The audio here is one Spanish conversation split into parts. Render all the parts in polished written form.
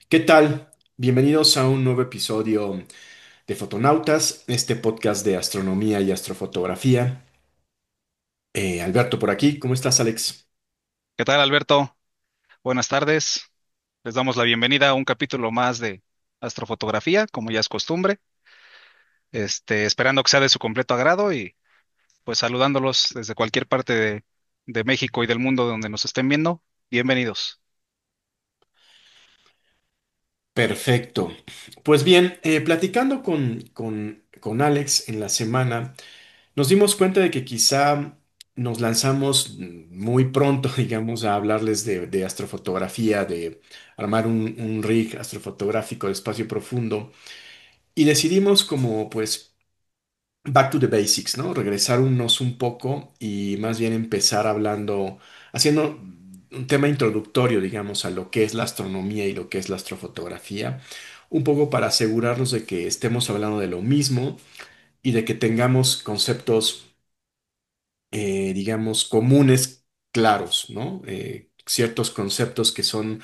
¿Qué tal? Bienvenidos a un nuevo episodio de Fotonautas, este podcast de astronomía y astrofotografía. Alberto por aquí, ¿cómo estás, Alex? ¿Qué tal, Alberto? Buenas tardes. Les damos la bienvenida a un capítulo más de astrofotografía, como ya es costumbre. Esperando que sea de su completo agrado y pues saludándolos desde cualquier parte de México y del mundo donde nos estén viendo. Bienvenidos. Perfecto. Pues bien, platicando con Alex en la semana, nos dimos cuenta de que quizá nos lanzamos muy pronto, digamos, a hablarles de astrofotografía, de armar un rig astrofotográfico de espacio profundo, y decidimos como pues back to the basics, ¿no? Regresarnos un poco y más bien empezar hablando, haciendo un tema introductorio, digamos, a lo que es la astronomía y lo que es la astrofotografía, un poco para asegurarnos de que estemos hablando de lo mismo y de que tengamos conceptos, digamos, comunes, claros, ¿no? Ciertos conceptos que son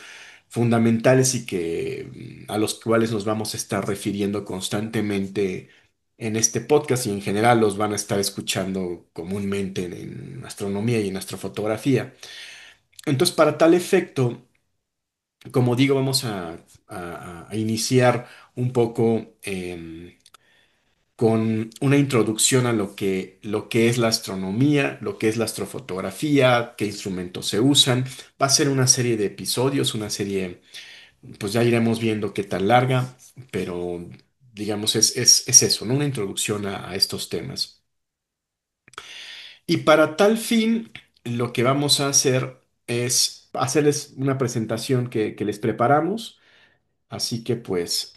fundamentales y que a los cuales nos vamos a estar refiriendo constantemente en este podcast y en general los van a estar escuchando comúnmente en astronomía y en astrofotografía. Entonces, para tal efecto, como digo, vamos a iniciar un poco con una introducción a lo que es la astronomía, lo que es la astrofotografía, qué instrumentos se usan. Va a ser una serie de episodios, una serie, pues ya iremos viendo qué tan larga, pero digamos es eso, ¿no? Una introducción a estos temas. Y para tal fin, lo que vamos a hacer es hacerles una presentación que les preparamos. Así que pues,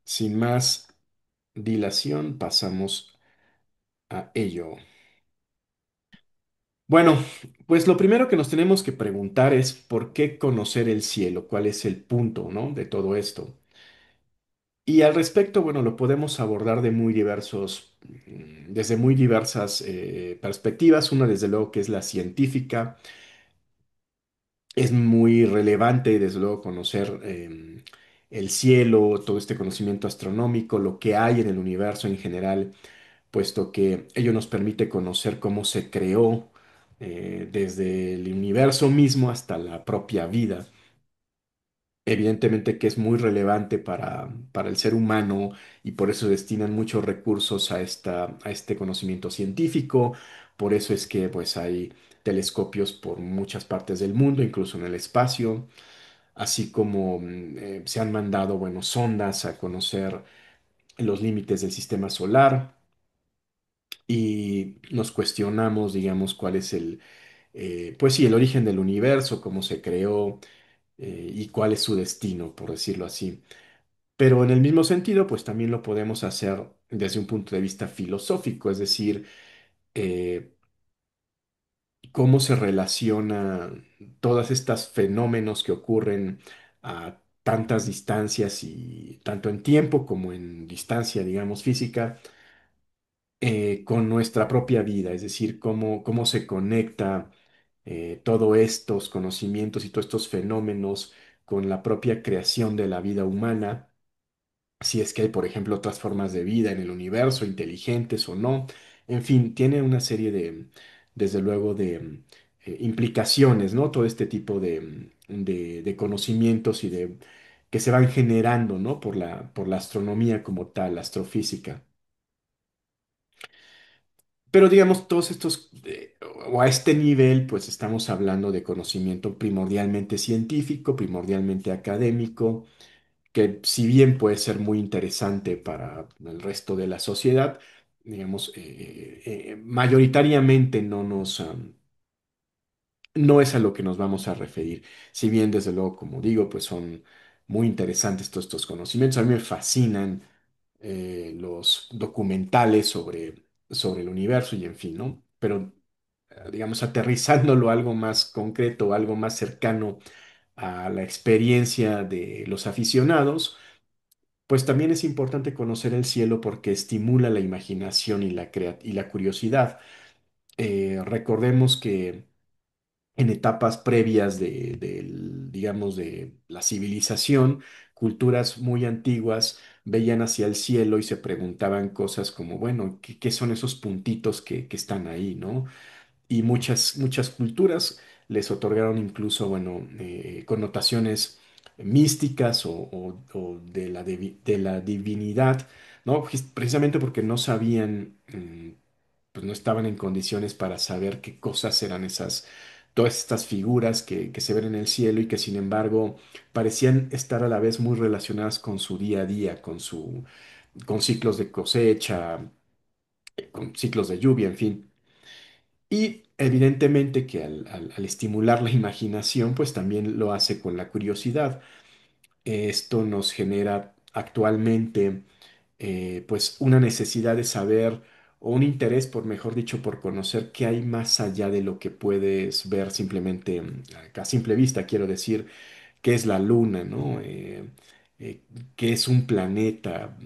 sin más dilación, pasamos a ello. Bueno, pues lo primero que nos tenemos que preguntar es por qué conocer el cielo, cuál es el punto, ¿no? De todo esto. Y al respecto, bueno, lo podemos abordar de muy diversos, desde muy diversas perspectivas. Una, desde luego, que es la científica. Es muy relevante, desde luego, conocer el cielo, todo este conocimiento astronómico, lo que hay en el universo en general, puesto que ello nos permite conocer cómo se creó desde el universo mismo hasta la propia vida. Evidentemente que es muy relevante para el ser humano y por eso destinan muchos recursos a este conocimiento científico. Por eso es que pues hay telescopios por muchas partes del mundo, incluso en el espacio, así como se han mandado, bueno, sondas a conocer los límites del sistema solar y nos cuestionamos, digamos, cuál es pues sí, el origen del universo, cómo se creó y cuál es su destino, por decirlo así. Pero en el mismo sentido, pues también lo podemos hacer desde un punto de vista filosófico, es decir, eh, cómo se relaciona todos estos fenómenos que ocurren a tantas distancias y tanto en tiempo como en distancia, digamos, física con nuestra propia vida, es decir, cómo se conecta todos estos conocimientos y todos estos fenómenos con la propia creación de la vida humana, si es que hay, por ejemplo, otras formas de vida en el universo, inteligentes o no. En fin, tiene una serie desde luego, de implicaciones, ¿no? Todo este tipo de conocimientos y de que se van generando, ¿no? Por la astronomía como tal, la astrofísica. Pero digamos, todos estos, o a este nivel, pues estamos hablando de conocimiento primordialmente científico, primordialmente académico, que si bien puede ser muy interesante para el resto de la sociedad, digamos, mayoritariamente no es a lo que nos vamos a referir. Si bien, desde luego, como digo, pues son muy interesantes todos estos conocimientos. A mí me fascinan los documentales sobre el universo y en fin, ¿no? Pero, digamos, aterrizándolo a algo más concreto, algo más cercano a la experiencia de los aficionados, pues también es importante conocer el cielo porque estimula la imaginación y la curiosidad. Recordemos que en etapas previas digamos, de la civilización, culturas muy antiguas veían hacia el cielo y se preguntaban cosas como, bueno, ¿qué son esos puntitos que están ahí, ¿no? Y muchas culturas les otorgaron incluso, bueno, connotaciones místicas o de la divinidad, ¿no? Precisamente porque no sabían, pues no estaban en condiciones para saber qué cosas eran todas estas figuras que se ven en el cielo y que sin embargo parecían estar a la vez muy relacionadas con su día a día, con ciclos de cosecha, con ciclos de lluvia, en fin. Y evidentemente que al estimular la imaginación, pues también lo hace con la curiosidad. Esto nos genera actualmente pues una necesidad de saber o un interés, por mejor dicho, por conocer qué hay más allá de lo que puedes ver simplemente a simple vista. Quiero decir, qué es la luna, ¿no? Eh, qué es un planeta,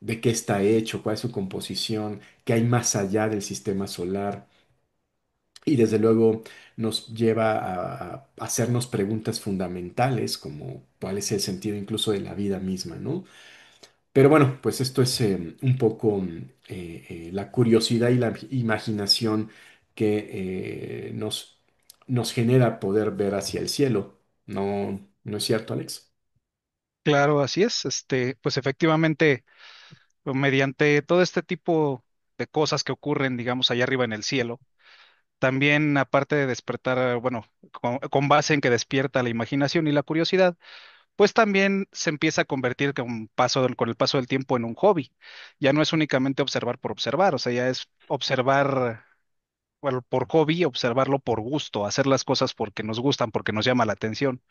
de qué está hecho, cuál es su composición, qué hay más allá del sistema solar. Y desde luego nos lleva a hacernos preguntas fundamentales como cuál es el sentido incluso de la vida misma, ¿no? Pero bueno, pues esto es un poco la curiosidad y la imaginación que nos genera poder ver hacia el cielo. ¿No, no es cierto, Alex? Claro, así es. Pues efectivamente, mediante todo este tipo de cosas que ocurren, digamos, allá arriba en el cielo, también aparte de despertar, bueno, con base en que despierta la imaginación y la curiosidad, pues también se empieza a convertir con el paso del tiempo en un hobby. Ya no es únicamente observar por observar, o sea, ya es observar, bueno, por hobby, observarlo por gusto, hacer las cosas porque nos gustan, porque nos llama la atención,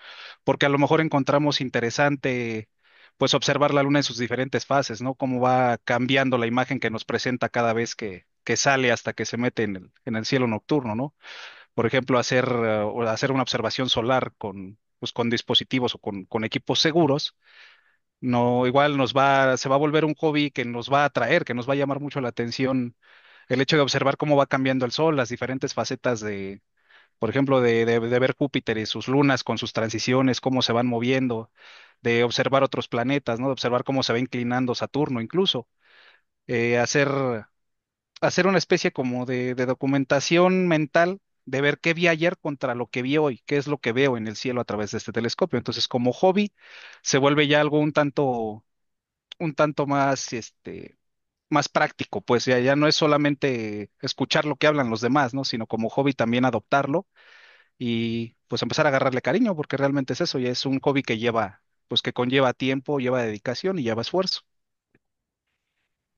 porque a lo mejor encontramos interesante, pues observar la luna en sus diferentes fases, ¿no? Cómo va cambiando la imagen que nos presenta cada vez que sale hasta que se mete en el cielo nocturno, ¿no? Por ejemplo, hacer una observación solar pues, con dispositivos o con equipos seguros, no, igual se va a volver un hobby que nos va a atraer, que nos va a llamar mucho la atención el hecho de observar cómo va cambiando el sol, las diferentes facetas por ejemplo, de ver Júpiter y sus lunas con sus transiciones, cómo se van moviendo, de observar otros planetas, ¿no? De observar cómo se va inclinando Saturno incluso, eh, hacer, hacer una especie como de documentación mental de ver qué vi ayer contra lo que vi hoy, qué es lo que veo en el cielo a través de este telescopio. Entonces, como hobby, se vuelve ya algo un tanto más, más práctico, pues ya no es solamente escuchar lo que hablan los demás, ¿no? Sino como hobby también adoptarlo y pues empezar a agarrarle cariño, porque realmente es eso, ya es un hobby que pues que conlleva tiempo, lleva dedicación y lleva esfuerzo.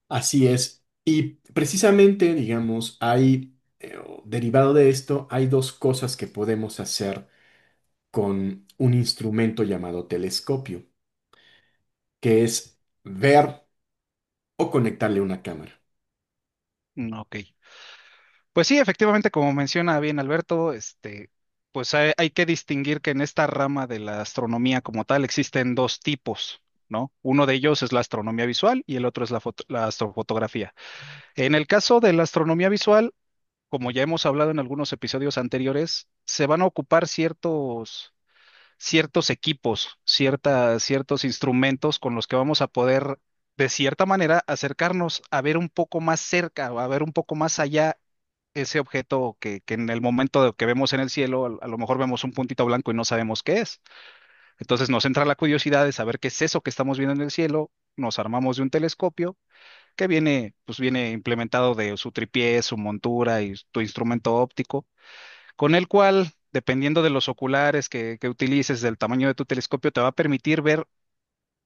Así es. Y precisamente, digamos, derivado de esto, hay dos cosas que podemos hacer con un instrumento llamado telescopio, que es ver o conectarle una cámara. Ok. Pues sí, efectivamente, como menciona bien Alberto, pues hay que distinguir que en esta rama de la astronomía como tal existen dos tipos, ¿no? Uno de ellos es la astronomía visual y el otro es la astrofotografía. En el caso de la astronomía visual, como ya hemos hablado en algunos episodios anteriores, se van a ocupar ciertos equipos, ciertos instrumentos con los que vamos a poder, de cierta manera, acercarnos a ver un poco más cerca o a ver un poco más allá ese objeto que en el momento de que vemos en el cielo, a lo mejor vemos un puntito blanco y no sabemos qué es. Entonces nos entra la curiosidad de saber qué es eso que estamos viendo en el cielo, nos armamos de un telescopio que viene implementado de su tripié, su montura y tu instrumento óptico con el cual, dependiendo de los oculares que utilices, del tamaño de tu telescopio, te va a permitir ver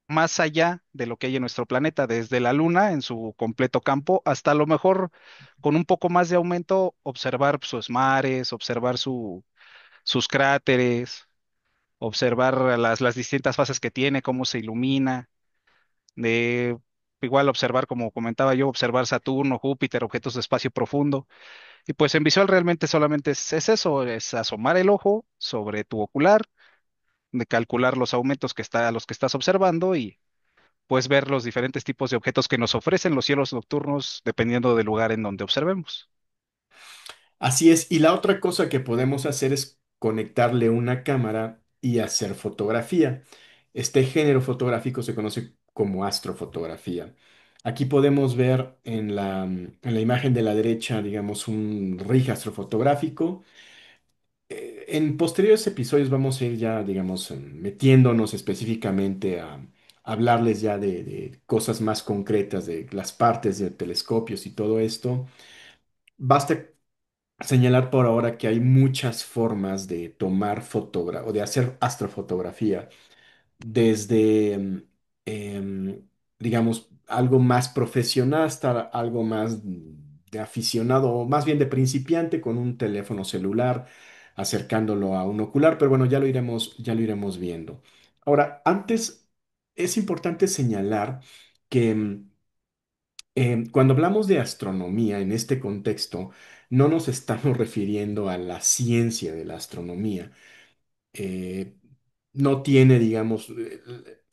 más allá de lo que hay en nuestro planeta, desde la Luna en su completo campo, hasta a lo mejor con un poco más de aumento, observar sus mares, observar sus cráteres, observar las distintas fases que tiene, cómo se ilumina, de igual observar, como comentaba yo, observar Saturno, Júpiter, objetos de espacio profundo. Y pues en visual realmente solamente es eso, es asomar el ojo sobre tu ocular, de calcular los aumentos a los que estás observando y pues ver los diferentes tipos de objetos que nos ofrecen los cielos nocturnos dependiendo del lugar en donde observemos. Así es. Y la otra cosa que podemos hacer es conectarle una cámara y hacer fotografía. Este género fotográfico se conoce como astrofotografía. Aquí podemos ver en la imagen de la derecha, digamos, un rig astrofotográfico. En posteriores episodios vamos a ir ya, digamos, metiéndonos específicamente a hablarles ya de cosas más concretas, de las partes de telescopios y todo esto. Basta señalar por ahora que hay muchas formas de tomar fotografía o de hacer astrofotografía, desde, digamos, algo más profesional hasta algo más de aficionado, o más bien de principiante con un teléfono celular, acercándolo a un ocular, pero bueno, ya lo iremos viendo. Ahora, antes es importante señalar que cuando hablamos de astronomía en este contexto, no nos estamos refiriendo a la ciencia de la astronomía. Eh, no tiene, digamos,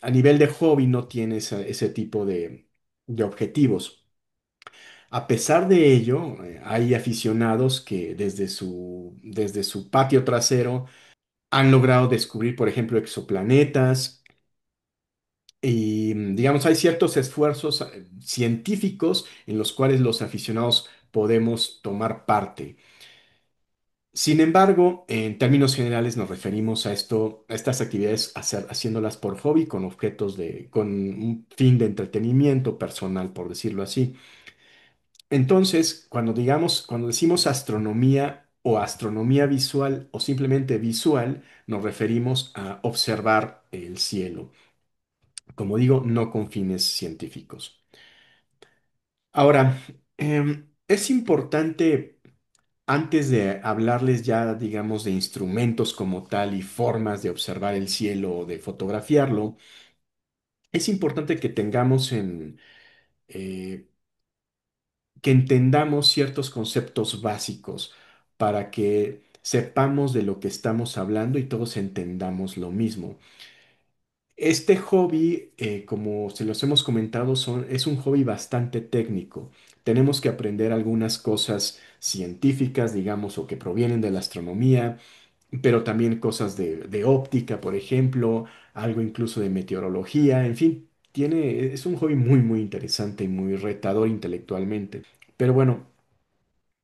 a nivel de hobby, no tiene ese tipo de objetivos. A pesar de ello, hay aficionados que desde su patio trasero han logrado descubrir, por ejemplo, exoplanetas. Y digamos, hay ciertos esfuerzos científicos en los cuales los aficionados podemos tomar parte. Sin embargo, en términos generales nos referimos a estas actividades haciéndolas por hobby, con un fin de entretenimiento personal, por decirlo así. Entonces, cuando decimos astronomía o astronomía visual o simplemente visual, nos referimos a observar el cielo. Como digo, no con fines científicos. Ahora, es importante, antes de hablarles ya, digamos, de instrumentos como tal y formas de observar el cielo o de fotografiarlo, es importante eh, que entendamos ciertos conceptos básicos para que sepamos de lo que estamos hablando y todos entendamos lo mismo. Este hobby, como se los hemos comentado, es un hobby bastante técnico. Tenemos que aprender algunas cosas científicas, digamos, o que provienen de la astronomía, pero también cosas de óptica, por ejemplo, algo incluso de meteorología, en fin, es un hobby muy, muy interesante y muy retador intelectualmente. Pero bueno,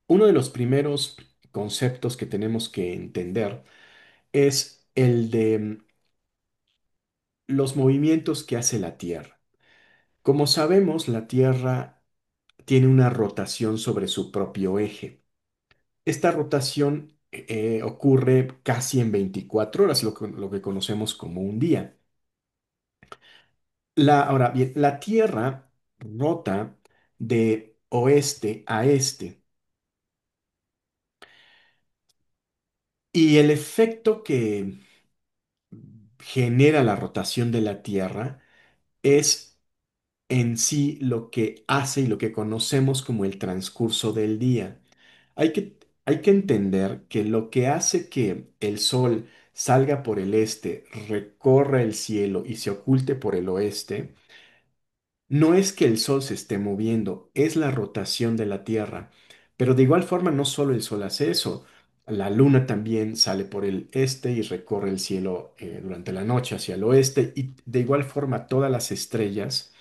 uno de los primeros conceptos que tenemos que entender es el de los movimientos que hace la Tierra. Como sabemos, la Tierra tiene una rotación sobre su propio eje. Esta rotación ocurre casi en 24 horas, lo que conocemos como un día. Ahora bien, la Tierra rota de oeste a este y el efecto que genera la rotación de la Tierra es en sí lo que hace y lo que conocemos como el transcurso del día. Hay que entender que lo que hace que el Sol salga por el este, recorra el cielo y se oculte por el oeste, no es que el Sol se esté moviendo, es la rotación de la Tierra. Pero de igual forma, no solo el Sol hace eso. La Luna también sale por el este y recorre el cielo durante la noche hacia el oeste. Y de igual forma, todas las estrellas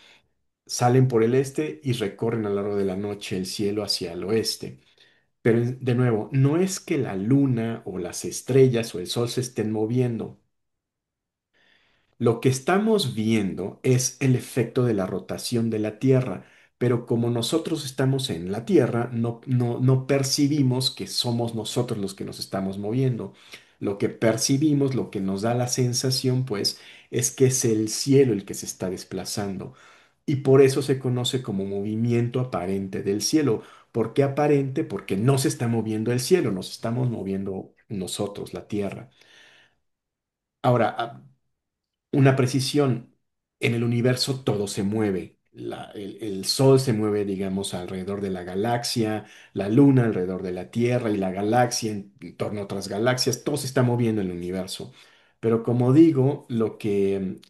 salen por el este y recorren a lo largo de la noche el cielo hacia el oeste. Pero de nuevo, no es que la luna o las estrellas o el sol se estén moviendo. Lo que estamos viendo es el efecto de la rotación de la Tierra, pero como nosotros estamos en la Tierra, no percibimos que somos nosotros los que nos estamos moviendo. Lo que percibimos, lo que nos da la sensación, pues, es que es el cielo el que se está desplazando. Y por eso se conoce como movimiento aparente del cielo. ¿Por qué aparente? Porque no se está moviendo el cielo, nos estamos moviendo nosotros, la Tierra. Ahora, una precisión. En el universo todo se mueve. El Sol se mueve, digamos, alrededor de la galaxia, la Luna alrededor de la Tierra y la galaxia en torno a otras galaxias. Todo se está moviendo en el universo. Pero como digo,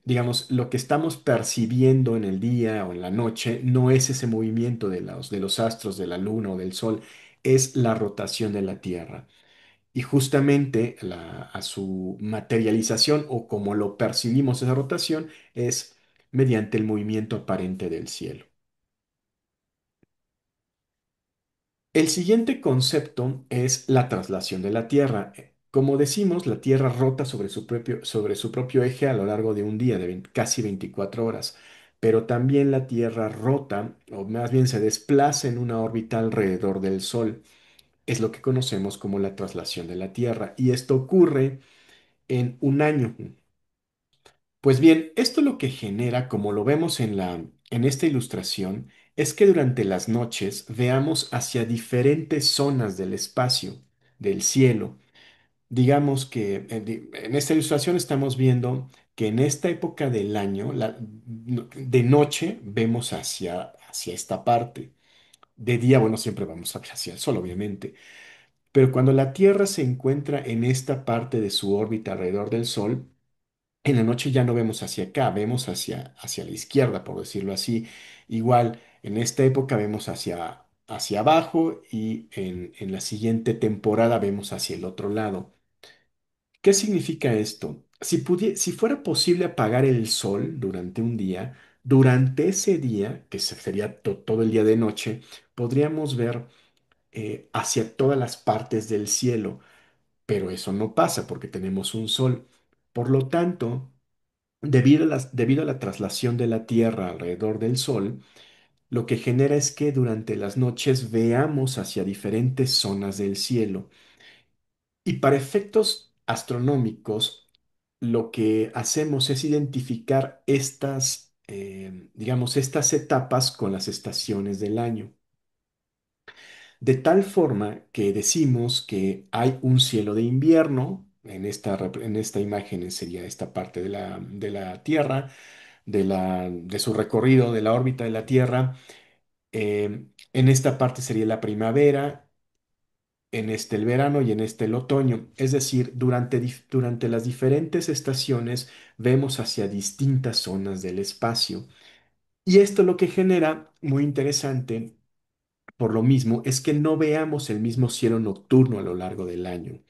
digamos, lo que estamos percibiendo en el día o en la noche no es ese movimiento de los astros, de la Luna o del Sol, es la rotación de la Tierra. Y justamente a su materialización o como lo percibimos esa rotación es mediante el movimiento aparente del cielo. El siguiente concepto es la traslación de la Tierra. Como decimos, la Tierra rota sobre su propio eje a lo largo de un día, de casi 24 horas, pero también la Tierra rota, o más bien se desplaza en una órbita alrededor del Sol. Es lo que conocemos como la traslación de la Tierra, y esto ocurre en un año. Pues bien, esto lo que genera, como lo vemos en esta ilustración, es que durante las noches veamos hacia diferentes zonas del espacio, del cielo. Digamos que en esta ilustración estamos viendo que en esta época del año, de noche, vemos hacia esta parte. De día, bueno, siempre vamos a ver hacia el sol, obviamente. Pero cuando la Tierra se encuentra en esta parte de su órbita alrededor del Sol, en la noche ya no vemos hacia acá, vemos hacia la izquierda, por decirlo así. Igual, en esta época vemos hacia abajo y en la siguiente temporada vemos hacia el otro lado. ¿Qué significa esto? Si fuera posible apagar el sol durante un día, durante ese día, que sería todo el día de noche, podríamos ver hacia todas las partes del cielo, pero eso no pasa porque tenemos un sol. Por lo tanto, debido a la traslación de la Tierra alrededor del Sol, lo que genera es que durante las noches veamos hacia diferentes zonas del cielo. Y para efectos astronómicos, lo que hacemos es identificar digamos, estas etapas con las estaciones del año. De tal forma que decimos que hay un cielo de invierno. En esta imagen sería esta parte de la Tierra, de su recorrido de la órbita de la Tierra. En esta parte sería la primavera, en este el verano y en este el otoño. Es decir, durante las diferentes estaciones vemos hacia distintas zonas del espacio. Y esto lo que genera, muy interesante, por lo mismo, es que no veamos el mismo cielo nocturno a lo largo del año.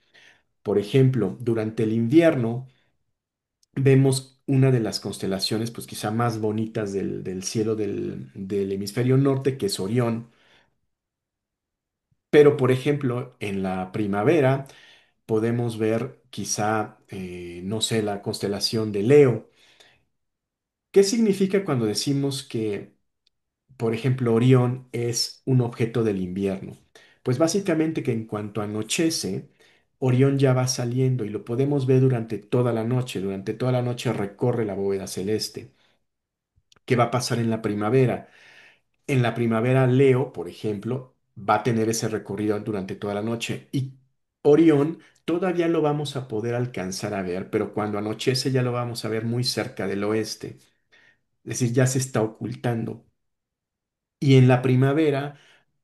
Por ejemplo, durante el invierno, vemos una de las constelaciones, pues quizá más bonitas del cielo del hemisferio norte, que es Orión. Pero, por ejemplo, en la primavera podemos ver quizá, no sé, la constelación de Leo. ¿Qué significa cuando decimos que, por ejemplo, Orión es un objeto del invierno? Pues básicamente que en cuanto anochece, Orión ya va saliendo y lo podemos ver durante toda la noche. Durante toda la noche recorre la bóveda celeste. ¿Qué va a pasar en la primavera? En la primavera, Leo, por ejemplo, va a tener ese recorrido durante toda la noche y Orión todavía lo vamos a poder alcanzar a ver, pero cuando anochece ya lo vamos a ver muy cerca del oeste, es decir, ya se está ocultando. Y en la primavera,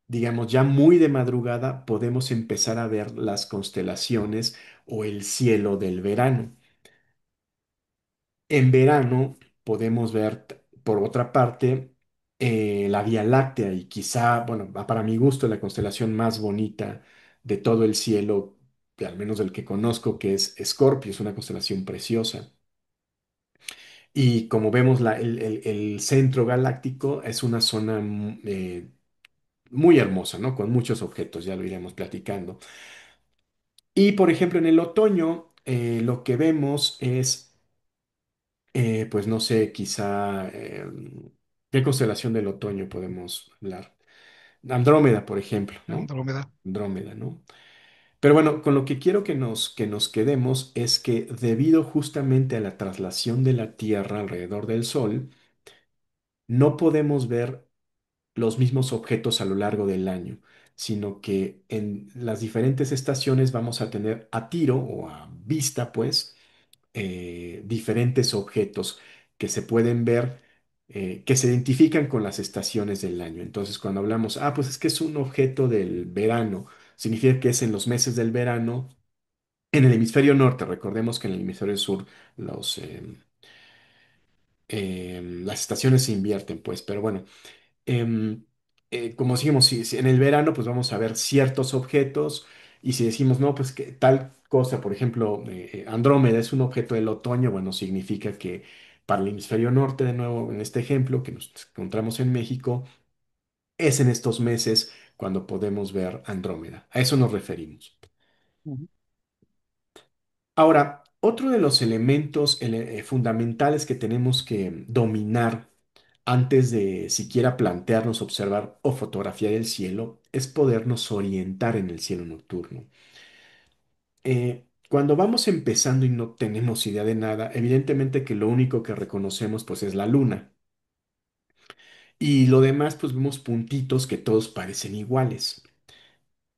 digamos, ya muy de madrugada, podemos empezar a ver las constelaciones o el cielo del verano. En verano podemos ver, por otra parte, la Vía Láctea y quizá, bueno, para mi gusto, la constelación más bonita de todo el cielo, que al menos del que conozco, que es Escorpio, es una constelación preciosa. Y como vemos, el centro galáctico es una zona muy hermosa, ¿no? Con muchos objetos, ya lo iremos platicando. Y, por ejemplo, en el otoño, lo que vemos es pues no sé, quizá, ¿qué constelación del otoño podemos hablar? Andrómeda, por ejemplo, ¿no? Andrómeda. Andrómeda, ¿no? Pero bueno, con lo que quiero que nos quedemos es que debido justamente a la traslación de la Tierra alrededor del Sol, no podemos ver los mismos objetos a lo largo del año, sino que en las diferentes estaciones vamos a tener a tiro o a vista, pues, diferentes objetos que se pueden ver, que se identifican con las estaciones del año. Entonces, cuando hablamos, pues es que es un objeto del verano, significa que es en los meses del verano, en el hemisferio norte. Recordemos que en el hemisferio sur los, las estaciones se invierten, pues, pero bueno. em, Como decimos, si en el verano pues vamos a ver ciertos objetos, Y si decimos, no, pues que tal cosa, por ejemplo, Andrómeda es un objeto del otoño, bueno, significa que para el hemisferio norte, de nuevo, en este ejemplo que nos encontramos en México, es en estos meses cuando podemos ver Andrómeda. A eso nos referimos. Ujú. Ahora, otro de los elementos fundamentales que tenemos que dominar antes de siquiera plantearnos observar o fotografiar el cielo es podernos orientar en el cielo nocturno. Cuando vamos empezando y no tenemos idea de nada, evidentemente que lo único que reconocemos pues es la luna y lo demás pues vemos puntitos que todos parecen iguales,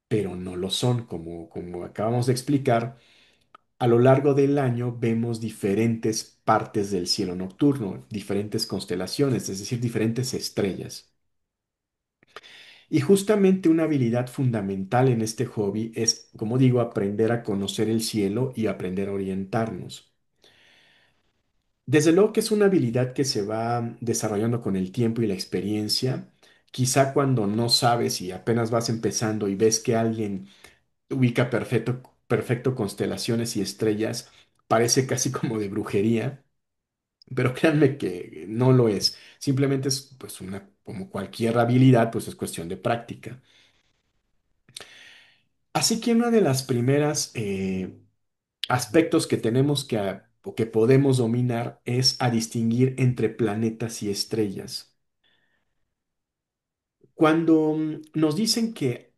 pero no lo son, como acabamos de explicar. A lo largo del año vemos diferentes partes del cielo nocturno, diferentes constelaciones, es decir, diferentes estrellas. Y justamente una habilidad fundamental en este hobby es, como digo, aprender a conocer el cielo y aprender a orientarnos. Desde luego que es una habilidad que se va desarrollando con el tiempo y la experiencia. Quizá cuando no sabes y apenas vas empezando y ves que alguien ubica perfecto, perfecto constelaciones y estrellas, parece casi como de brujería, pero créanme que no lo es. Simplemente es pues una, como cualquier habilidad, pues es cuestión de práctica. Así que una de las primeras aspectos que tenemos o que podemos dominar es a distinguir entre planetas y estrellas. Cuando nos dicen que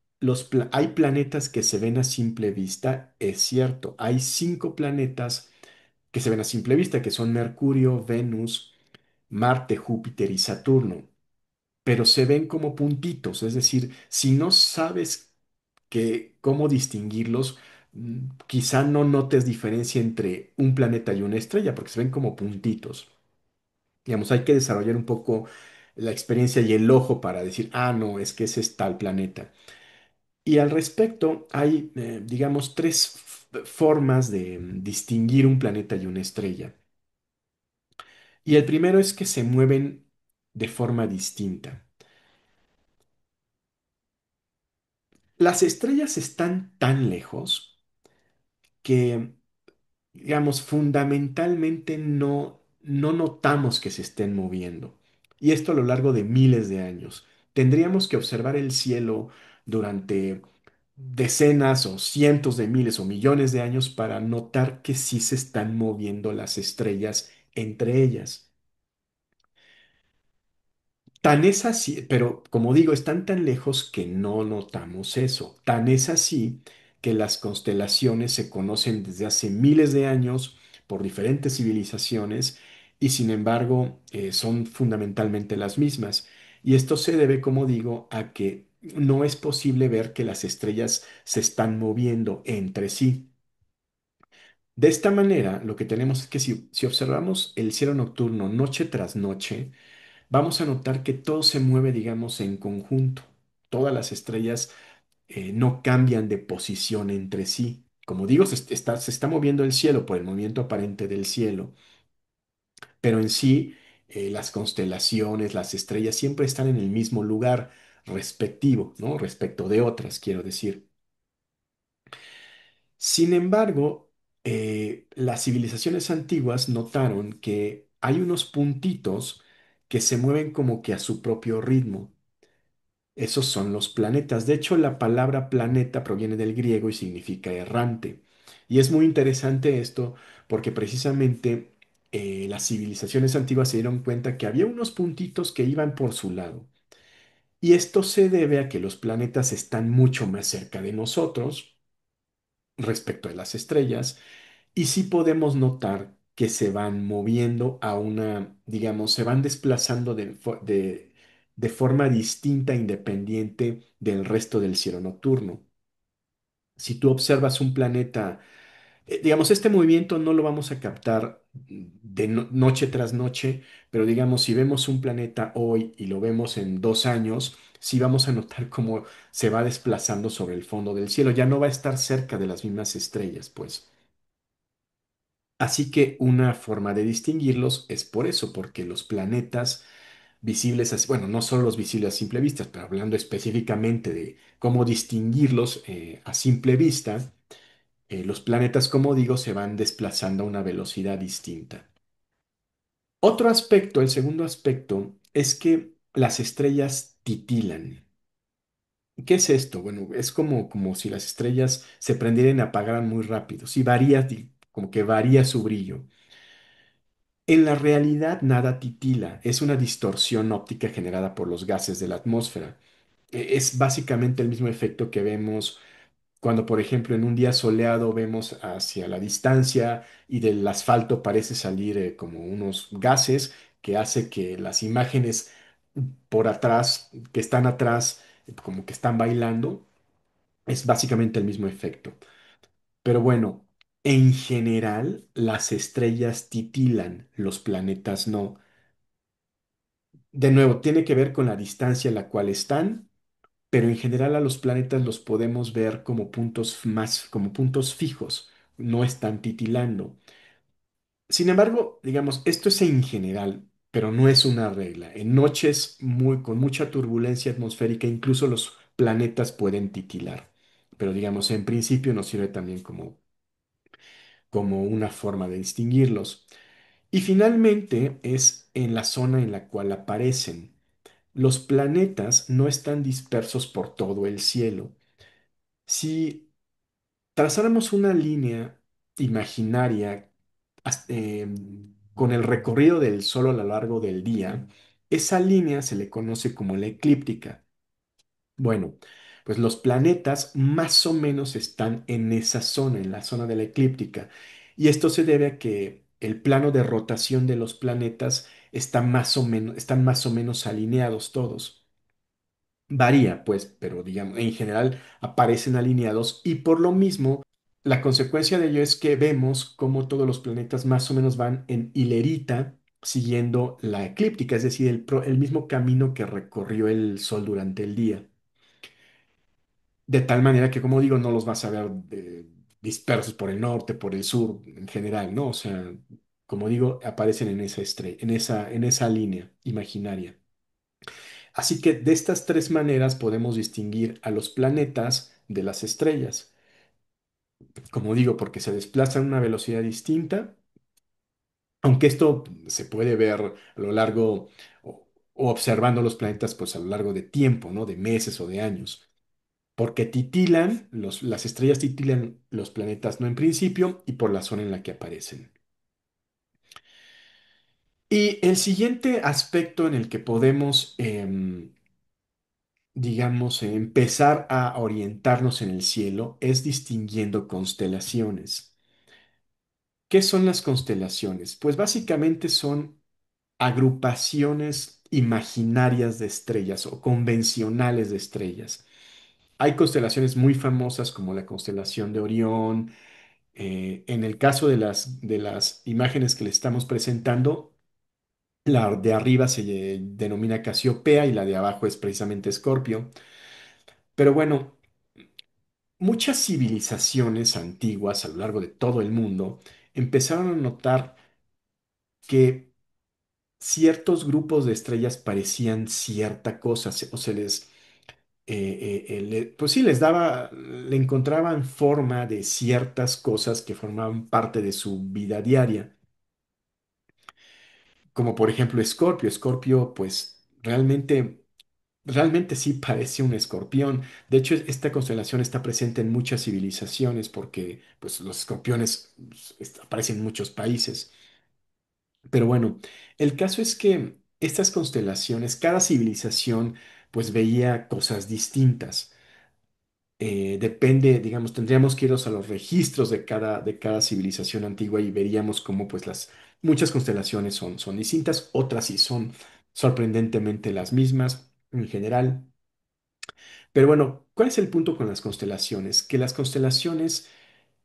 hay planetas que se ven a simple vista, es cierto. Hay 5 planetas que se ven a simple vista, que son Mercurio, Venus, Marte, Júpiter y Saturno, pero se ven como puntitos, es decir, si no sabes cómo distinguirlos, quizá no notes diferencia entre un planeta y una estrella, porque se ven como puntitos. Digamos, hay que desarrollar un poco la experiencia y el ojo para decir, ah, no, es que ese es tal planeta. Y al respecto, hay, digamos, tres formas de distinguir un planeta y una estrella. Y el primero es que se mueven de forma distinta. Las estrellas están tan lejos que, digamos, fundamentalmente no notamos que se estén moviendo. Y esto a lo largo de miles de años. Tendríamos que observar el cielo durante decenas o cientos de miles o millones de años para notar que sí se están moviendo las estrellas entre ellas. Tan es así, pero como digo, están tan lejos que no notamos eso. Tan es así que las constelaciones se conocen desde hace miles de años por diferentes civilizaciones y sin embargo son fundamentalmente las mismas. Y esto se debe, como digo, a que no es posible ver que las estrellas se están moviendo entre sí. De esta manera, lo que tenemos es que si observamos el cielo nocturno noche tras noche, vamos a notar que todo se mueve, digamos, en conjunto. Todas las estrellas no cambian de posición entre sí. Como digo, se está moviendo el cielo por el movimiento aparente del cielo, pero en sí las constelaciones, las estrellas siempre están en el mismo lugar respectivo, ¿no? Respecto de otras, quiero decir. Sin embargo, las civilizaciones antiguas notaron que hay unos puntitos que se mueven como que a su propio ritmo. Esos son los planetas. De hecho, la palabra planeta proviene del griego y significa errante. Y es muy interesante esto porque precisamente las civilizaciones antiguas se dieron cuenta que había unos puntitos que iban por su lado. Y esto se debe a que los planetas están mucho más cerca de nosotros respecto a las estrellas y sí podemos notar que se van moviendo a una, digamos, se van desplazando de forma distinta, independiente del resto del cielo nocturno. Si tú observas un planeta, digamos, este movimiento no lo vamos a captar de noche tras noche, pero digamos, si vemos un planeta hoy y lo vemos en 2 años, sí vamos a notar cómo se va desplazando sobre el fondo del cielo. Ya no va a estar cerca de las mismas estrellas, pues. Así que una forma de distinguirlos es por eso, porque los planetas, visibles, bueno, no solo los visibles a simple vista, pero hablando específicamente de cómo distinguirlos a simple vista, los planetas, como digo, se van desplazando a una velocidad distinta. Otro aspecto, el segundo aspecto, es que las estrellas titilan. ¿Qué es esto? Bueno, es como si las estrellas se prendieran y apagaran muy rápido. Sí, varía, como que varía su brillo. En la realidad, nada titila. Es una distorsión óptica generada por los gases de la atmósfera. Es básicamente el mismo efecto que vemos cuando, por ejemplo, en un día soleado vemos hacia la distancia y del asfalto parece salir como unos gases que hace que las imágenes por atrás, que están atrás, como que están bailando. Es básicamente el mismo efecto. Pero bueno, en general las estrellas titilan, los planetas no. De nuevo, tiene que ver con la distancia en la cual están, pero en general a los planetas los podemos ver como puntos más, como puntos fijos, no están titilando. Sin embargo, digamos, esto es en general, pero no es una regla. En noches con mucha turbulencia atmosférica, incluso los planetas pueden titilar. Pero digamos, en principio nos sirve también como una forma de distinguirlos. Y finalmente es en la zona en la cual aparecen. Los planetas no están dispersos por todo el cielo. Si trazáramos una línea imaginaria con el recorrido del Sol a lo largo del día, esa línea se le conoce como la eclíptica. Bueno, pues los planetas más o menos están en esa zona, en la zona de la eclíptica. Y esto se debe a que el plano de rotación de los planetas están más o menos alineados todos. Varía, pues, pero digamos, en general aparecen alineados y por lo mismo, la consecuencia de ello es que vemos cómo todos los planetas más o menos van en hilerita siguiendo la eclíptica, es decir, el mismo camino que recorrió el Sol durante el día. De tal manera que, como digo, no los vas a ver dispersos por el norte, por el sur, en general, ¿no? O sea, como digo, aparecen en esa línea imaginaria. Así que de estas tres maneras podemos distinguir a los planetas de las estrellas. Como digo, porque se desplazan a una velocidad distinta, aunque esto se puede ver a lo largo o observando los planetas pues a lo largo de tiempo, ¿no? De meses o de años. Porque titilan, las estrellas titilan los planetas no en principio y por la zona en la que aparecen. Y el siguiente aspecto en el que podemos digamos, empezar a orientarnos en el cielo es distinguiendo constelaciones. ¿Qué son las constelaciones? Pues básicamente son agrupaciones imaginarias de estrellas o convencionales de estrellas. Hay constelaciones muy famosas como la constelación de Orión. En el caso de las imágenes que le estamos presentando, la de arriba se denomina Casiopea y la de abajo es precisamente Escorpio. Pero bueno, muchas civilizaciones antiguas a lo largo de todo el mundo empezaron a notar que ciertos grupos de estrellas parecían cierta cosa, o se les, pues sí, le encontraban forma de ciertas cosas que formaban parte de su vida diaria, como por ejemplo Escorpio. Escorpio, pues realmente sí parece un escorpión. De hecho, esta constelación está presente en muchas civilizaciones porque pues, los escorpiones aparecen en muchos países. Pero bueno, el caso es que estas constelaciones, cada civilización pues veía cosas distintas. Depende, digamos, tendríamos que irnos a los registros de cada civilización antigua y veríamos cómo pues muchas constelaciones son distintas, otras sí son sorprendentemente las mismas en general. Pero bueno, ¿cuál es el punto con las constelaciones? Que las constelaciones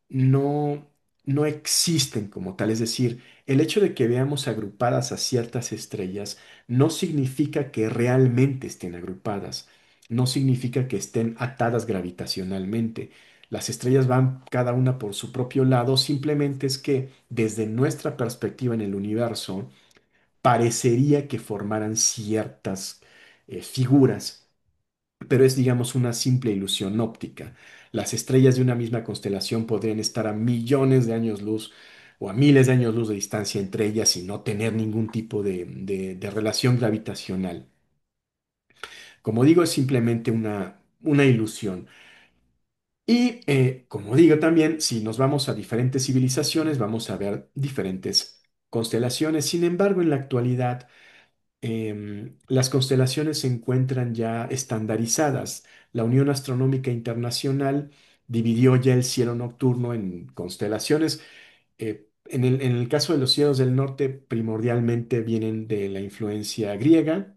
no, no existen como tal. Es decir, el hecho de que veamos agrupadas a ciertas estrellas no significa que realmente estén agrupadas. No significa que estén atadas gravitacionalmente. Las estrellas van cada una por su propio lado. Simplemente es que desde nuestra perspectiva en el universo, parecería que formaran ciertas figuras, pero es, digamos, una simple ilusión óptica. Las estrellas de una misma constelación podrían estar a millones de años luz o a miles de años luz de distancia entre ellas y no tener ningún tipo de relación gravitacional. Como digo, es simplemente una ilusión. Y como digo también, si nos vamos a diferentes civilizaciones, vamos a ver diferentes constelaciones. Sin embargo, en la actualidad, las constelaciones se encuentran ya estandarizadas. La Unión Astronómica Internacional dividió ya el cielo nocturno en constelaciones. En el caso de los cielos del norte, primordialmente vienen de la influencia griega,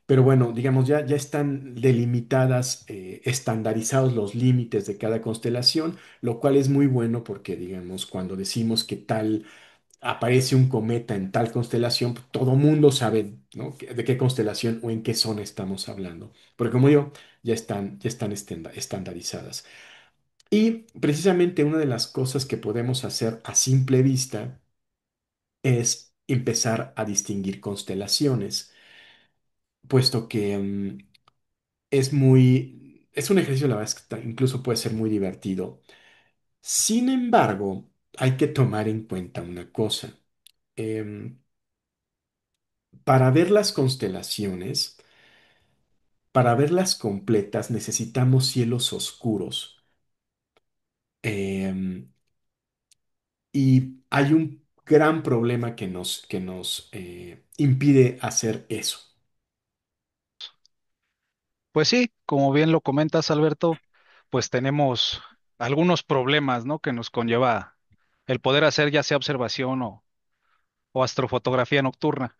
pero bueno, digamos, ya están delimitadas, estandarizados los límites de cada constelación, lo cual es muy bueno porque, digamos, cuando decimos que tal aparece un cometa en tal constelación, pues, todo mundo sabe, ¿no? De qué constelación o en qué zona estamos hablando. Porque como digo, ya están estandarizadas. Y precisamente una de las cosas que podemos hacer a simple vista es empezar a distinguir constelaciones, puesto que es un ejercicio, la verdad, es que incluso puede ser muy divertido. Sin embargo, hay que tomar en cuenta una cosa. Em, Para ver las constelaciones, para verlas completas, necesitamos cielos oscuros. Em, y hay un gran problema que nos impide hacer eso. Pues sí, como bien lo comentas, Alberto, pues tenemos algunos problemas, ¿no? Que nos conlleva el poder hacer ya sea observación o astrofotografía nocturna.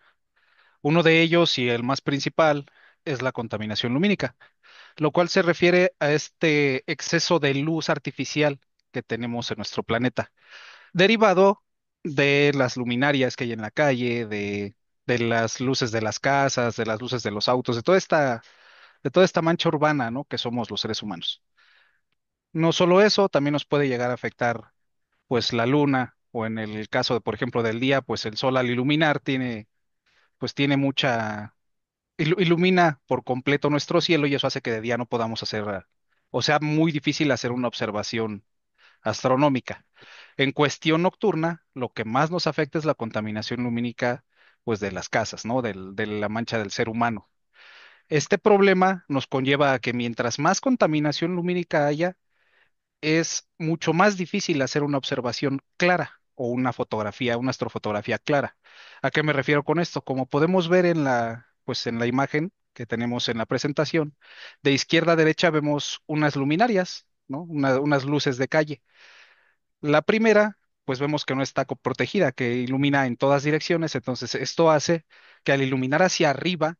Uno de ellos y el más principal es la contaminación lumínica, lo cual se refiere a este exceso de luz artificial que tenemos en nuestro planeta, derivado de las luminarias que hay en la calle, de las luces de las casas, de las luces de los autos, de toda esta mancha urbana, ¿no? Que somos los seres humanos. No solo eso, también nos puede llegar a afectar, pues, la luna, o en el caso de, por ejemplo, del día, pues el sol al iluminar tiene mucha ilumina por completo nuestro cielo y eso hace que de día no podamos hacer, o sea, muy difícil hacer una observación astronómica. En cuestión nocturna, lo que más nos afecta es la contaminación lumínica, pues de las casas, ¿no? De la mancha del ser humano. Este problema nos conlleva a que mientras más contaminación lumínica haya, es mucho más difícil hacer una observación clara o una fotografía, una astrofotografía clara. ¿A qué me refiero con esto? Como podemos ver pues en la imagen que tenemos en la presentación, de izquierda a derecha vemos unas luminarias, ¿no? Unas luces de calle. La primera, pues vemos que no está protegida, que ilumina en todas direcciones, entonces esto hace que al iluminar hacia arriba,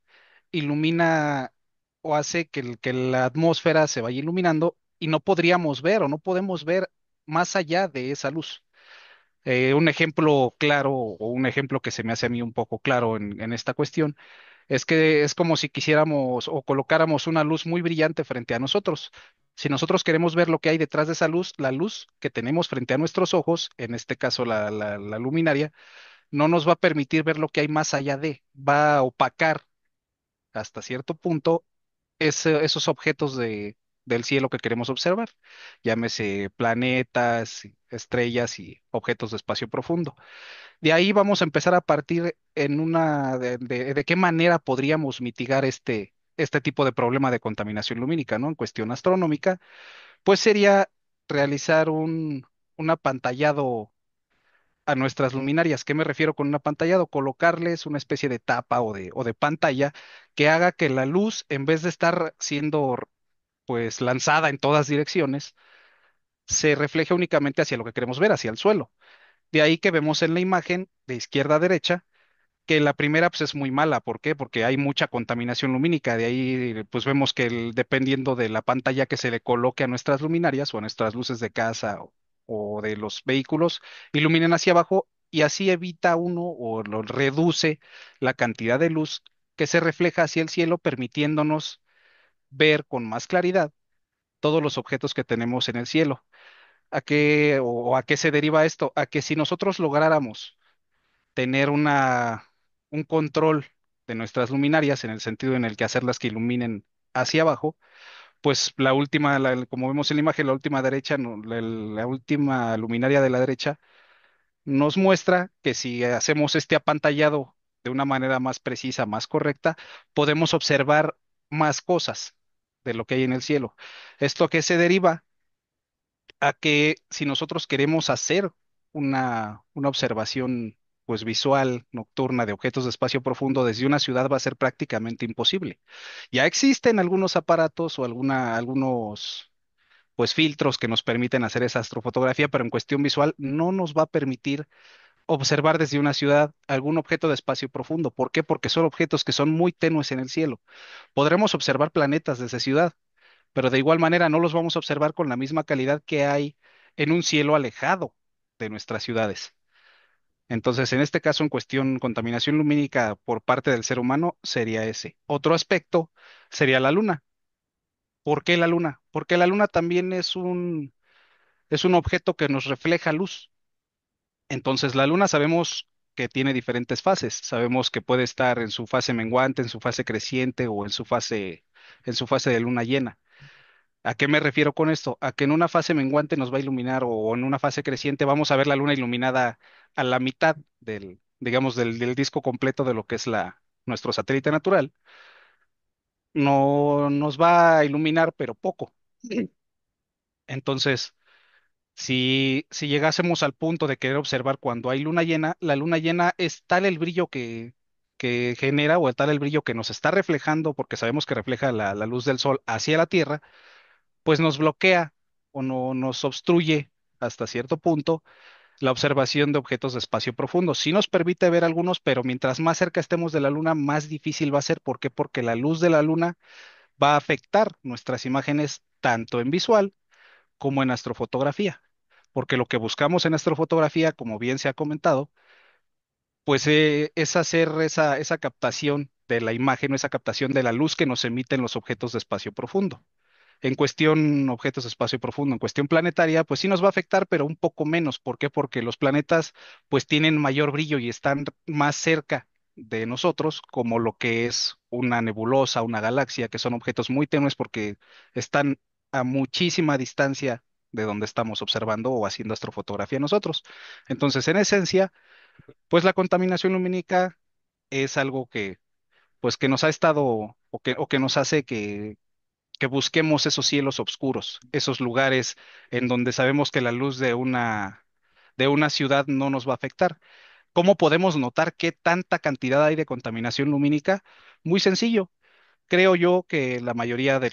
ilumina o hace que la atmósfera se vaya iluminando y no podríamos ver o no podemos ver más allá de esa luz. Un ejemplo claro o un ejemplo que se me hace a mí un poco claro en esta cuestión es que es como si quisiéramos o colocáramos una luz muy brillante frente a nosotros. Si nosotros queremos ver lo que hay detrás de esa luz, la luz que tenemos frente a nuestros ojos, en este caso la luminaria, no nos va a permitir ver lo que hay más allá de, va a opacar hasta cierto punto esos objetos del cielo que queremos observar, llámese planetas, estrellas y objetos de espacio profundo. De ahí vamos a empezar a partir en de qué manera podríamos mitigar este tipo de problema de contaminación lumínica, ¿no? En cuestión astronómica, pues sería realizar un apantallado a nuestras luminarias. ¿Qué me refiero con un apantallado? Colocarles una especie de tapa o de pantalla que haga que la luz, en vez de estar siendo pues lanzada en todas direcciones, se refleje únicamente hacia lo que queremos ver, hacia el suelo. De ahí que vemos en la imagen de izquierda a derecha que la primera pues es muy mala. ¿Por qué? Porque hay mucha contaminación lumínica. De ahí pues vemos que dependiendo de la pantalla que se le coloque a nuestras luminarias o a nuestras luces de casa o de los vehículos, iluminen hacia abajo y así evita uno o lo reduce la cantidad de luz que se refleja hacia el cielo, permitiéndonos ver con más claridad todos los objetos que tenemos en el cielo. ¿A qué se deriva esto? A que si nosotros lográramos tener un control de nuestras luminarias en el sentido en el que hacerlas que iluminen hacia abajo, pues la última, como vemos en la imagen, la última derecha, la última luminaria de la derecha nos muestra que si hacemos este apantallado de una manera más precisa, más correcta, podemos observar más cosas de lo que hay en el cielo. Esto que se deriva a que si nosotros queremos hacer una observación pues visual nocturna de objetos de espacio profundo desde una ciudad va a ser prácticamente imposible. Ya existen algunos aparatos o algunos pues filtros que nos permiten hacer esa astrofotografía, pero en cuestión visual no nos va a permitir observar desde una ciudad algún objeto de espacio profundo. ¿Por qué? Porque son objetos que son muy tenues en el cielo. Podremos observar planetas desde ciudad, pero de igual manera no los vamos a observar con la misma calidad que hay en un cielo alejado de nuestras ciudades. Entonces, en este caso, en cuestión contaminación lumínica por parte del ser humano, sería ese. Otro aspecto sería la luna. ¿Por qué la luna? Porque la luna también es un objeto que nos refleja luz. Entonces, la luna sabemos que tiene diferentes fases. Sabemos que puede estar en su fase menguante, en su fase creciente o en su fase de luna llena. ¿A qué me refiero con esto? A que en una fase menguante nos va a iluminar o en una fase creciente vamos a ver la luna iluminada a la mitad digamos, del disco completo de lo que es nuestro satélite natural. No nos va a iluminar, pero poco. Entonces, si llegásemos al punto de querer observar cuando hay luna llena, la luna llena es tal el brillo que genera o tal el brillo que nos está reflejando, porque sabemos que refleja la luz del sol hacia la Tierra, pues nos bloquea o no nos obstruye hasta cierto punto la observación de objetos de espacio profundo. Sí nos permite ver algunos, pero mientras más cerca estemos de la luna, más difícil va a ser. ¿Por qué? Porque la luz de la luna va a afectar nuestras imágenes tanto en visual como en astrofotografía. Porque lo que buscamos en astrofotografía, como bien se ha comentado, pues es hacer esa captación de la imagen o esa captación de la luz que nos emiten los objetos de espacio profundo. En cuestión objetos de espacio profundo, en cuestión planetaria, pues sí nos va a afectar, pero un poco menos. ¿Por qué? Porque los planetas pues tienen mayor brillo y están más cerca de nosotros, como lo que es una nebulosa, una galaxia, que son objetos muy tenues porque están a muchísima distancia de donde estamos observando o haciendo astrofotografía nosotros. Entonces, en esencia, pues la contaminación lumínica es algo que pues que nos ha estado o que nos hace que busquemos esos cielos oscuros, esos lugares en donde sabemos que la luz de una ciudad no nos va a afectar. ¿Cómo podemos notar qué tanta cantidad hay de contaminación lumínica? Muy sencillo. Creo yo que la mayoría de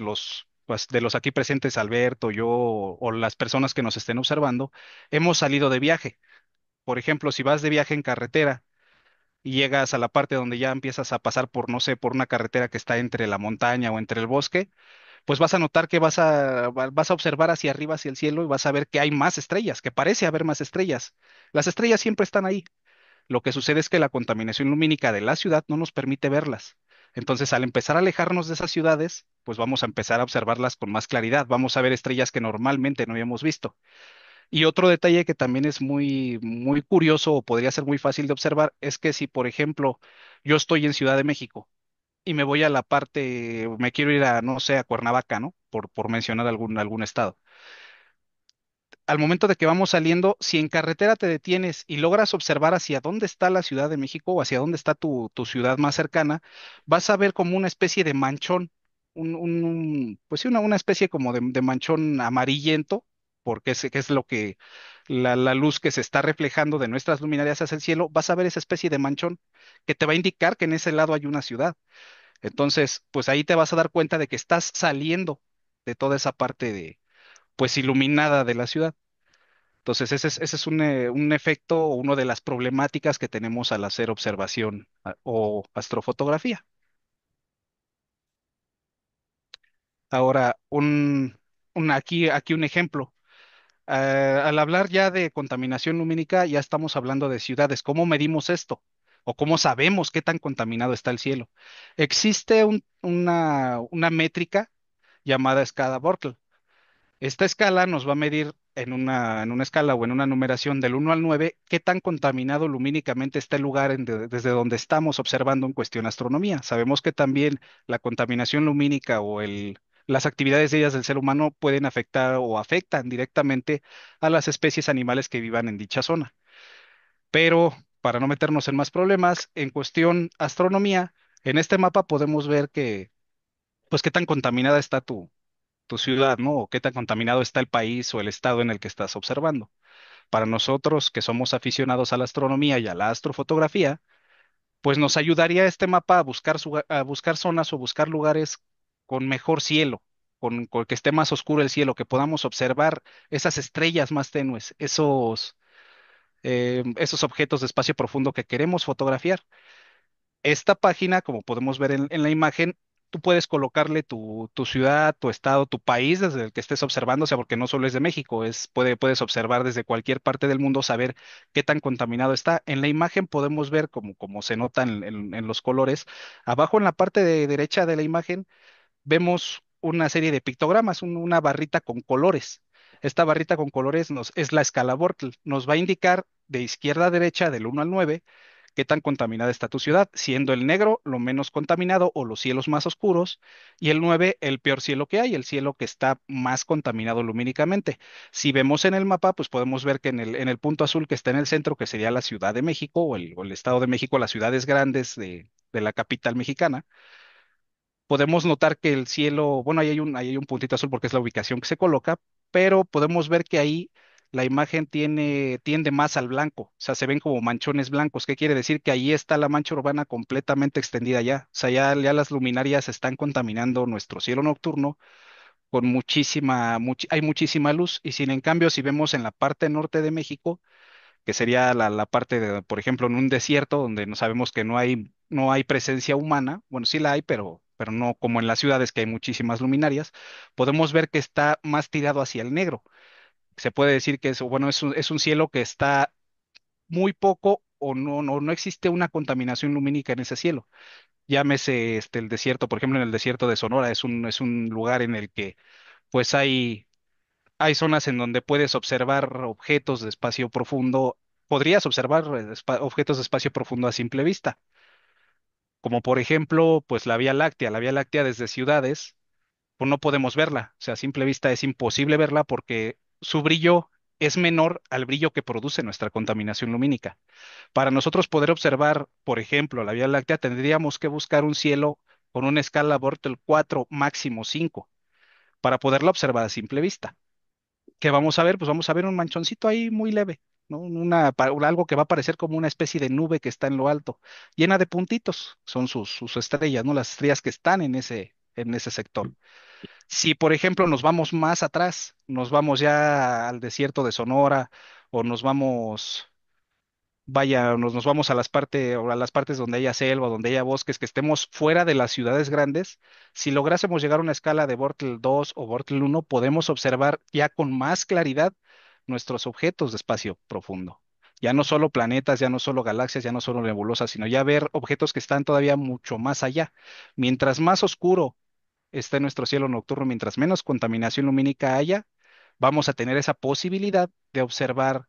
pues, de los aquí presentes, Alberto, yo o las personas que nos estén observando, hemos salido de viaje. Por ejemplo, si vas de viaje en carretera y llegas a la parte donde ya empiezas a pasar por, no sé, por una carretera que está entre la montaña o entre el bosque, pues vas a notar que vas a observar hacia arriba, hacia el cielo, y vas a ver que hay más estrellas, que parece haber más estrellas. Las estrellas siempre están ahí. Lo que sucede es que la contaminación lumínica de la ciudad no nos permite verlas. Entonces, al empezar a alejarnos de esas ciudades, pues vamos a empezar a observarlas con más claridad. Vamos a ver estrellas que normalmente no habíamos visto. Y otro detalle que también es muy curioso o podría ser muy fácil de observar es que si, por ejemplo, yo estoy en Ciudad de México y me voy a la parte, me quiero ir a, no sé, a Cuernavaca, ¿no? Por mencionar algún estado. Al momento de que vamos saliendo, si en carretera te detienes y logras observar hacia dónde está la Ciudad de México o hacia dónde está tu ciudad más cercana, vas a ver como una especie de manchón, pues sí, una especie como de manchón amarillento, porque que es lo que la luz que se está reflejando de nuestras luminarias hacia el cielo, vas a ver esa especie de manchón que te va a indicar que en ese lado hay una ciudad. Entonces, pues ahí te vas a dar cuenta de que estás saliendo de toda esa parte pues iluminada de la ciudad. Entonces, ese es un efecto o una de las problemáticas que tenemos al hacer observación o astrofotografía. Ahora, aquí un ejemplo. Al hablar ya de contaminación lumínica, ya estamos hablando de ciudades. ¿Cómo medimos esto? ¿O cómo sabemos qué tan contaminado está el cielo? Existe una métrica llamada escala Bortle. Esta escala nos va a medir en una escala o en una numeración del 1 al 9 qué tan contaminado lumínicamente está el lugar desde donde estamos observando en cuestión astronomía. Sabemos que también la contaminación lumínica las actividades de ellas del ser humano pueden afectar o afectan directamente a las especies animales que vivan en dicha zona. Pero para no meternos en más problemas, en cuestión astronomía, en este mapa podemos ver pues qué tan contaminada está tu ciudad, ¿no? O qué tan contaminado está el país o el estado en el que estás observando. Para nosotros que somos aficionados a la astronomía y a la astrofotografía, pues nos ayudaría este mapa a a buscar zonas o buscar lugares con mejor cielo, con que esté más oscuro el cielo, que podamos observar esas estrellas más tenues, esos objetos de espacio profundo que queremos fotografiar. Esta página, como podemos ver en la imagen, tú puedes colocarle tu ciudad, tu estado, tu país desde el que estés observando, o sea, porque no solo es de México, puedes observar desde cualquier parte del mundo, saber qué tan contaminado está. En la imagen podemos ver, como se nota en los colores, abajo en la parte de derecha de la imagen vemos una serie de pictogramas, una barrita con colores. Esta barrita con colores es la escala Bortle. Nos va a indicar de izquierda a derecha, del 1 al 9, qué tan contaminada está tu ciudad, siendo el negro lo menos contaminado o los cielos más oscuros, y el 9 el peor cielo que hay, el cielo que está más contaminado lumínicamente. Si vemos en el mapa, pues podemos ver que en el punto azul que está en el centro, que sería la Ciudad de México o el Estado de México, las ciudades grandes de la capital mexicana, podemos notar que el cielo, bueno, ahí hay un puntito azul porque es la ubicación que se coloca, pero podemos ver que ahí la imagen tiende más al blanco, o sea, se ven como manchones blancos. ¿Qué quiere decir? Que ahí está la mancha urbana completamente extendida ya, o sea, ya las luminarias están contaminando nuestro cielo nocturno con hay muchísima luz, y sin en cambio, si vemos en la parte norte de México, que sería la parte de, por ejemplo, en un desierto donde no sabemos que no hay presencia humana, bueno, sí la hay, pero no como en las ciudades que hay muchísimas luminarias, podemos ver que está más tirado hacia el negro. Se puede decir que bueno, es un cielo que está muy poco o no existe una contaminación lumínica en ese cielo. Llámese el desierto, por ejemplo, en el desierto de Sonora, es un lugar en el que pues hay zonas en donde puedes observar objetos de espacio profundo, podrías observar objetos de espacio profundo a simple vista, como por ejemplo, pues la Vía Láctea desde ciudades, pues no podemos verla, o sea, a simple vista es imposible verla porque su brillo es menor al brillo que produce nuestra contaminación lumínica. Para nosotros poder observar, por ejemplo, la Vía Láctea, tendríamos que buscar un cielo con una escala Bortle 4, máximo 5, para poderla observar a simple vista. ¿Qué vamos a ver? Pues vamos a ver un manchoncito ahí muy leve, ¿no? Algo que va a parecer como una especie de nube que está en lo alto, llena de puntitos, son sus estrellas, ¿no? Las estrellas que están en ese sector. Si, por ejemplo, nos vamos más atrás, nos vamos ya al desierto de Sonora o nos vamos a a las partes donde haya selva, donde haya bosques, que estemos fuera de las ciudades grandes, si lográsemos llegar a una escala de Bortle 2 o Bortle 1, podemos observar ya con más claridad nuestros objetos de espacio profundo. Ya no solo planetas, ya no solo galaxias, ya no solo nebulosas, sino ya ver objetos que están todavía mucho más allá. Mientras más oscuro esté nuestro cielo nocturno, mientras menos contaminación lumínica haya, vamos a tener esa posibilidad de observar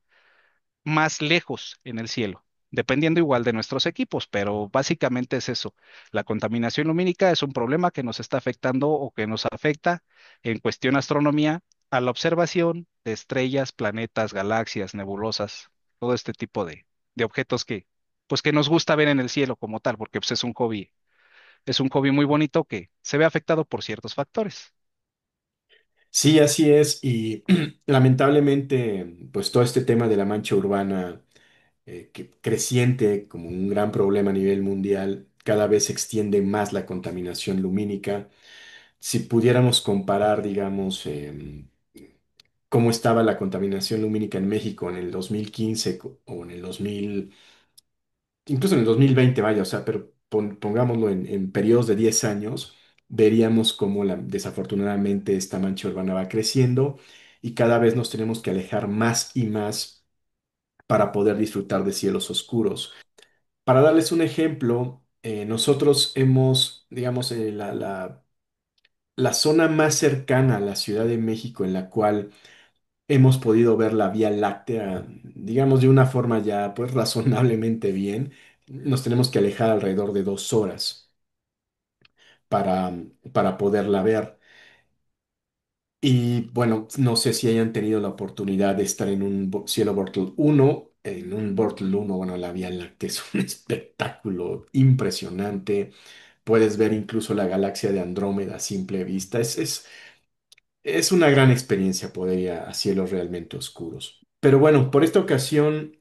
más lejos en el cielo, dependiendo igual de nuestros equipos, pero básicamente es eso. La contaminación lumínica es un problema que nos está afectando o que nos afecta en cuestión astronomía a la observación de estrellas, planetas, galaxias, nebulosas, todo este tipo de objetos pues que nos gusta ver en el cielo como tal, porque pues, es un hobby muy bonito que se ve afectado por ciertos factores. Sí, así es. Y lamentablemente, pues todo este tema de la mancha urbana, que creciente como un gran problema a nivel mundial, cada vez se extiende más la contaminación lumínica. Si pudiéramos comparar, digamos, cómo estaba la contaminación lumínica en México en el 2015 o en el 2000, incluso en el 2020, vaya, o sea, pero pongámoslo en periodos de 10 años, veríamos cómo desafortunadamente esta mancha urbana va creciendo y cada vez nos tenemos que alejar más y más para poder disfrutar de cielos oscuros. Para darles un ejemplo, nosotros hemos, digamos, la zona más cercana a la Ciudad de México en la cual hemos podido ver la Vía Láctea, digamos, de una forma ya pues razonablemente bien. Nos tenemos que alejar alrededor de 2 horas para, para poderla ver. Y bueno, no sé si hayan tenido la oportunidad de estar en un cielo Bortle 1. En un Bortle 1, bueno, la Vía Láctea es un espectáculo impresionante. Puedes ver incluso la galaxia de Andrómeda a simple vista. Es una gran experiencia poder ir a cielos realmente oscuros. Pero bueno, por esta ocasión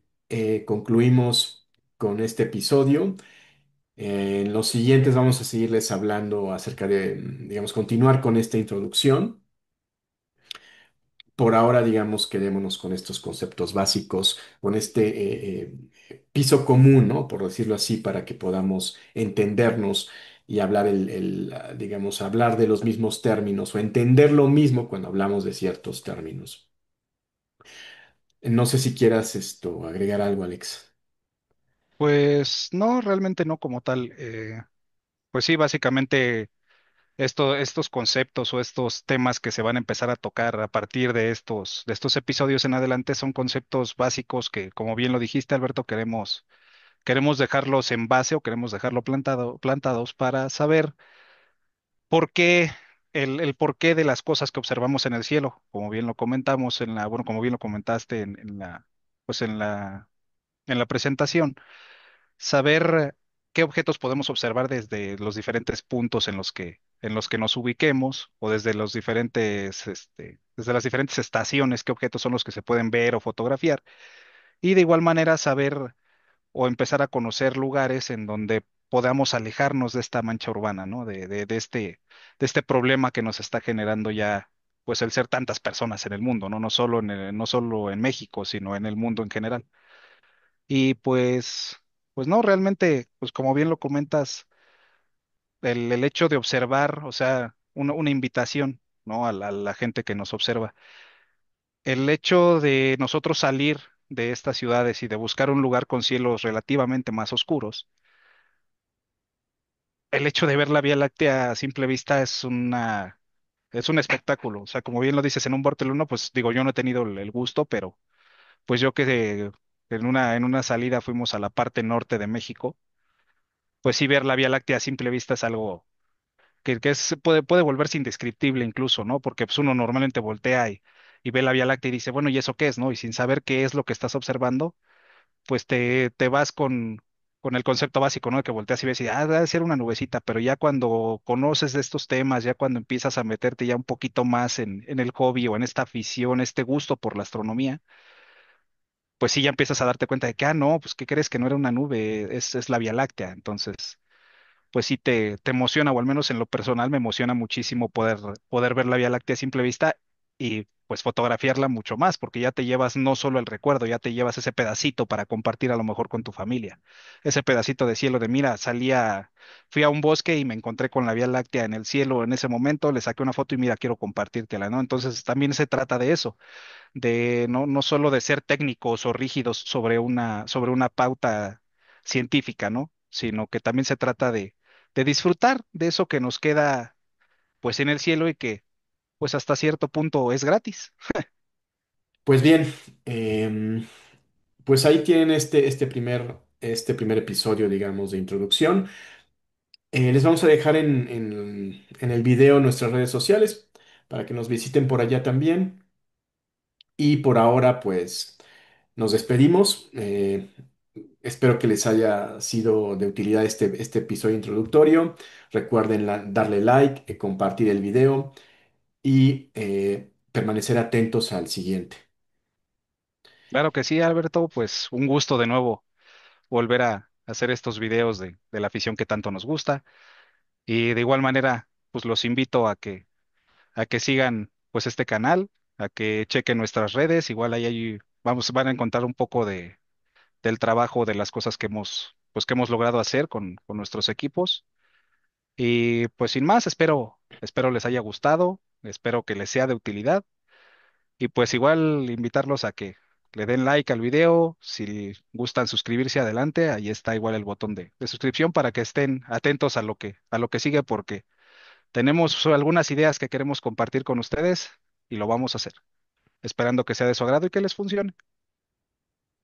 concluimos con este episodio. En los siguientes vamos a seguirles hablando acerca de, digamos, continuar con esta introducción. Por ahora, digamos, quedémonos con estos conceptos básicos, con este piso común, ¿no? Por decirlo así, para que podamos entendernos y hablar digamos, hablar de los mismos términos o entender lo mismo cuando hablamos de ciertos términos. No sé si quieras esto, agregar algo, Alex. Pues no, realmente no como tal. Pues sí, básicamente estos conceptos o estos temas que se van a empezar a tocar a partir de estos episodios en adelante son conceptos básicos que, como bien lo dijiste, Alberto, queremos dejarlos en base o queremos dejarlo plantados para saber por qué, el porqué de las cosas que observamos en el cielo, como bien lo comentamos bueno, como bien lo comentaste pues en la presentación, saber qué objetos podemos observar desde los diferentes puntos en los que nos ubiquemos o desde desde las diferentes estaciones, qué objetos son los que se pueden ver o fotografiar, y de igual manera saber o empezar a conocer lugares en donde podamos alejarnos de esta mancha urbana, ¿no? De este problema que nos está generando ya, pues el ser tantas personas en el mundo, ¿no? No solo en México, sino en el mundo en general. Y pues no, realmente, pues como bien lo comentas, el hecho de observar, o sea, una invitación, ¿no? A la gente que nos observa. El hecho de nosotros salir de estas ciudades y de buscar un lugar con cielos relativamente más oscuros, el hecho de ver la Vía Láctea a simple vista es un espectáculo. O sea, como bien lo dices en un Barcelona, pues digo, yo no he tenido el gusto, pero pues yo que en una salida fuimos a la parte norte de México, pues sí ver la Vía Láctea a simple vista es algo puede volverse indescriptible incluso, ¿no? Porque pues uno normalmente voltea y ve la Vía Láctea y dice, bueno, ¿y eso qué es, no? Y sin saber qué es lo que estás observando, pues te vas con el concepto básico, ¿no? Que volteas y ves y, debe ser una nubecita, pero ya cuando conoces de estos temas, ya cuando empiezas a meterte ya un poquito más en el hobby o en esta afición, este gusto por la astronomía, pues sí ya empiezas a darte cuenta de que, no, pues ¿qué crees que no era una nube? Es la Vía Láctea. Entonces, pues sí te emociona, o al menos en lo personal me emociona muchísimo poder ver la Vía Láctea a simple vista y pues fotografiarla mucho más, porque ya te llevas no solo el recuerdo, ya te llevas ese pedacito para compartir a lo mejor con tu familia. Ese pedacito de cielo de mira, fui a un bosque y me encontré con la Vía Láctea en el cielo en ese momento, le saqué una foto y mira, quiero compartírtela, ¿no? Entonces también se trata de eso, de no solo de ser técnicos o rígidos sobre una pauta científica, ¿no? Sino que también se trata de disfrutar de eso que nos queda pues en el cielo y que pues hasta cierto punto es gratis. Pues bien, pues ahí tienen este primer episodio, digamos, de introducción. Les vamos a dejar en el video nuestras redes sociales para que nos visiten por allá también. Y por ahora, pues nos despedimos. Espero que les haya sido de utilidad este episodio introductorio. Recuerden darle like, compartir el video y permanecer atentos al siguiente. Claro que sí, Alberto, pues un gusto de nuevo volver a hacer estos videos de la afición que tanto nos gusta y de igual manera pues los invito a que sigan pues este canal, a que chequen nuestras redes, igual ahí van a encontrar un poco del trabajo, de las cosas que pues que hemos logrado hacer con nuestros equipos. Y pues sin más, espero les haya gustado, espero que les sea de utilidad. Y pues igual invitarlos a que le den like al video, si gustan suscribirse adelante, ahí está igual el botón de suscripción para que estén atentos a lo que sigue, porque tenemos algunas ideas que queremos compartir con ustedes y lo vamos a hacer. esperando que sea de su agrado y que les funcione.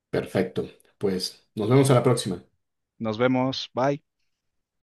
Perfecto. Pues nos vemos a la próxima. Nos vemos, bye.